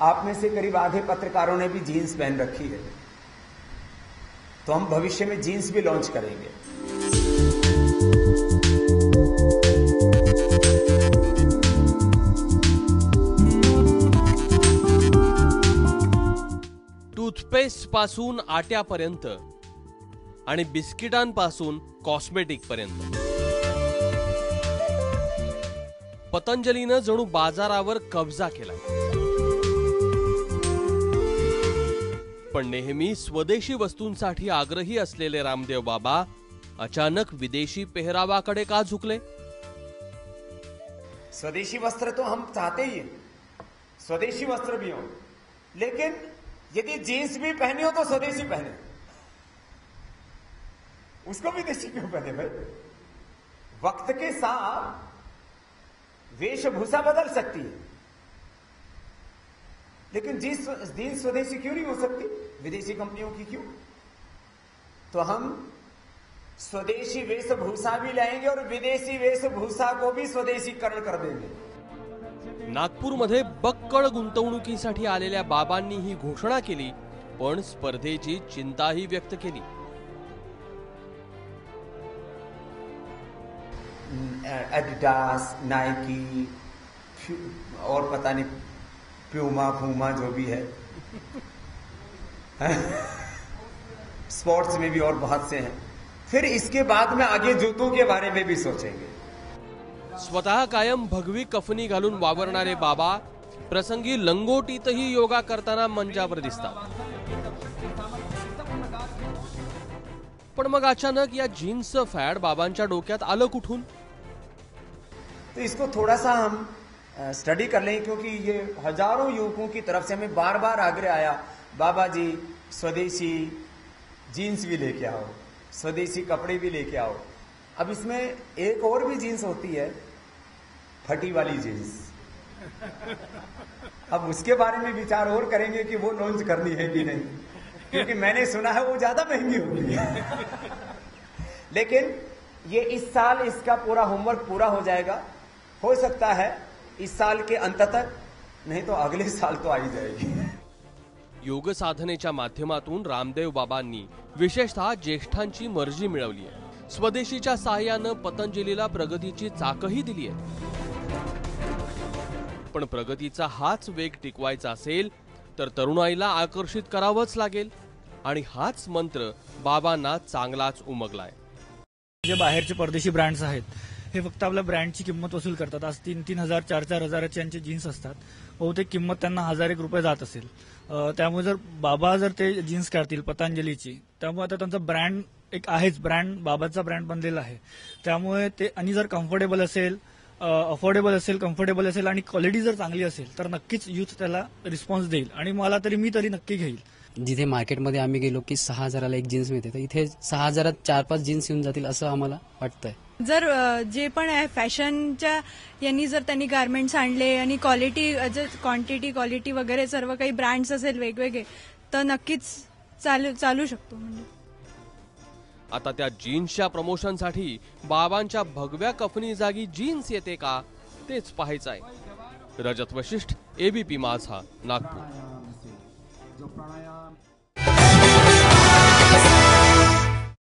आप में से करीब आधे पत्रकारों ने भी जीन्स पहन रखी है, तो हम भविष्य में जीन्स भी लॉन्च करेंगे। टूथपेस्ट पासून आट्यापर्यंत आणि बिस्किटांपासून कॉस्मेटिक पर्यंत पतंजलीनं जणू बाजारावर कब्जा केला। पण नेहमी स्वदेशी वस्तूंसाठी आग्रही असलेले रामदेव बाबा अचानक विदेशी पेहरावाकडे का झुकले? स्वदेशी वस्त्र तो हम चाहते ही, स्वदेशी वस्त्र भी हो, लेकिन यदि जीन्स भी पहनी हो तो स्वदेशी पहने, उसको विदेशी क्यों पहने भाई? वक्त के साथ वेशभूषा बदल सकती है, लेकिन जीन्स स्वदेशी क्यों नहीं हो सकती? विदेशी कंपनियों की क्यों? तो हम स्वदेशी वेशभूषा भी लाएंगे और विदेशी वेशभूषा को भी स्वदेशीकरण कर देंगे। नागपूरमध्ये बक्कळ गुंतवणुकीसाठी आलेल्या बाबांनी ही घोषणा केली, पण स्पर्धेची चिंताही व्यक्त केली। एडिडास, नाइकी और पता नहीं प्यूमा फूमा जो भी है स्पोर्ट्स में भी और बहुत से हैं। फिर इसके बाद में आगे जूतों के बारे में भी सोचेंगे। स्वतः कायम भगवी कफनी घालून वावरणारे बाबा प्रसंगी लंगोटीतही योगा करताना मंचावर दिसतात। पण मग अचानक या जीन्सचं फॅड बाबांच्या डोक्यात आलं कुठून? तो इसको थोड़ा सा हम स्टडी कर लें, क्योंकि ये हजारों युवकों की तरफ से हमें बार बार आग्रह आया, बाबा जी स्वदेशी जीन्स भी लेके आओ, स्वदेशी कपड़े भी लेके आओ। अब इसमें एक और भी जीन्स होती है, फटी वाली जीन्स। अब उसके बारे में विचार और करेंगे कि वो लॉन्च करनी है कि नहीं, क्योंकि मैंने सुना है वो ज्यादा महंगी होती है। लेकिन ये इस साल इसका पूरा होमवर्क पूरा हो जाएगा। हो सकता है इस साल के अंत तक, नहीं तो अगले साल तो आ ही जाएगी। योग साधनेच्या माध्यमातून रामदेव बाबांनी विशेषतः ज्येष्ठांची मर्जी मिळवली आहे। स्वदेशीच्या सहाय्यानं पतंजलीला प्रगतीची चाकही दिली आहे। पण प्रगतीचा हाच वेग टिकवायचा असेल तर तरुणाईला आकर्षित करावंच लागेल, आणि हाच मंत्र बाबांना चांगलाच उमगलाय। जे बाहेरचे परदेशी ब्रँड्स आहेत हे फक्त आपल्या ब्रँडची किंमत वसूल करतात। आज 3,000 4,000 हजाराची यांची जीन्स असतात, बहुतेक किंमत त्यांना 1,000 रुपये जात असेल। त्यामुळे जर बाबा जर ते जीन्स काढतील पतंजलीची, त्यामुळे आता त्यांचा ब्रँड एक आहेच, ब्रँड बाबाचा ब्रँड बनलेला आहे। त्यामुळे ते आणि जर कम्फर्टेबल असेल, अफोर्डेबल असेल, कम्फर्टेबल असेल आणि क्वालिटी जर चांगली असेल तर नक्कीच यूथ त्याला रिस्पॉन्स देईल, आणि मी तरी नक्की घेईल। जिथे मार्केटमध्ये आम्ही गेलो की 6,000ला एक जीन्स मिळते, तर इथे 6,000त 4-5 जीन्स येऊन जातील असं आम्हाला वाटतंय। जर जे पण आहे फॅशनच्या यांनी जर त्यांनी गारमेंट्स आणले आणि क्वालिटी क्वांटिटी क्वालिटी वगैरे सर्व काही ब्रँड्स असेल वेगवेगळे, तर नक्कीच चालू शकतो। म्हणजे आता त्या जीन्सच्या प्रमोशनसाठी बाबांच्या भगव्या कफनी जागी जीन्स येते का तेच पाहायचं आहे। रजत वशिष्ठ, एबीपी माझा, नागपूर।